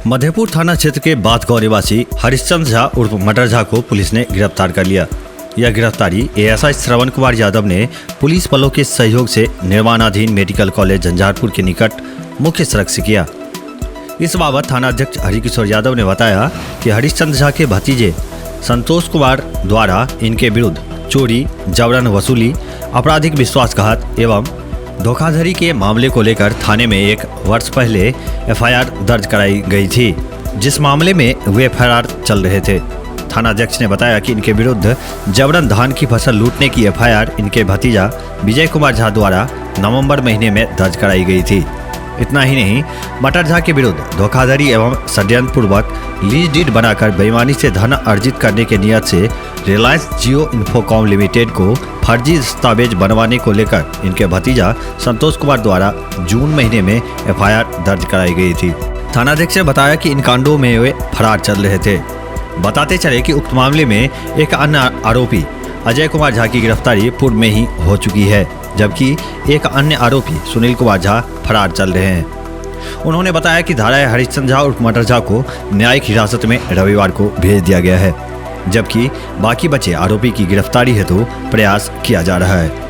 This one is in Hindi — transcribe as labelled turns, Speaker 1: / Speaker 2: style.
Speaker 1: मधेपुर थाना क्षेत्र के बातगांव निवासी हरिश्चंद्र झा उर्फ मटर झा को पुलिस ने गिरफ्तार कर लिया। यह गिरफ्तारी एएसआई श्रवण कुमार यादव ने पुलिस बलों के सहयोग से निर्माणाधीन मेडिकल कॉलेज झंझारपुर के निकट मुख्य सड़क से किया। इस बाबत थाना अध्यक्ष हरिकिशोर यादव ने बताया कि हरिश्चंद्र झा के भतीजे संतोष कुमार द्वारा इनके विरुद्ध चोरी, जबरन वसूली, आपराधिक विश्वासघात एवं धोखाधड़ी के मामले को लेकर थाने में 1 वर्ष पहले एफआईआर दर्ज कराई गई थी, जिस मामले में वे फरार चल रहे थे। थाना अध्यक्ष ने बताया कि इनके विरुद्ध जबरन धान की फसल लूटने की एफआईआर इनके भतीजा विजय कुमार झा द्वारा नवंबर महीने में दर्ज कराई गई थी। इतना ही नहीं, मटर झा के विरुद्ध धोखाधड़ी एवं षड्यंत्र पूर्वक लीज डीड बनाकर बेईमानी से धन अर्जित करने के नियत से रिलायंस जियो इन्फोकॉम लिमिटेड को फर्जी दस्तावेज बनवाने को लेकर इनके भतीजा संतोष कुमार द्वारा जून महीने में एफआईआर दर्ज कराई गई थी। थानाध्यक्ष ने बताया कि इन कांडों में वे फरार चल रहे थे। बताते चले कि उक्त मामले में एक अन्य आरोपी अजय कुमार झा की गिरफ्तारी पूर्व में ही हो चुकी है, जबकि एक अन्य आरोपी सुनील कुमार झा फरार चल रहे हैं। उन्होंने बताया कि धाराए हरिश्चंद्र झा उर्फ मटर झा को न्यायिक हिरासत में रविवार को भेज दिया गया है, जबकि बाकी बचे आरोपी की गिरफ्तारी हेतु प्रयास किया जा रहा है।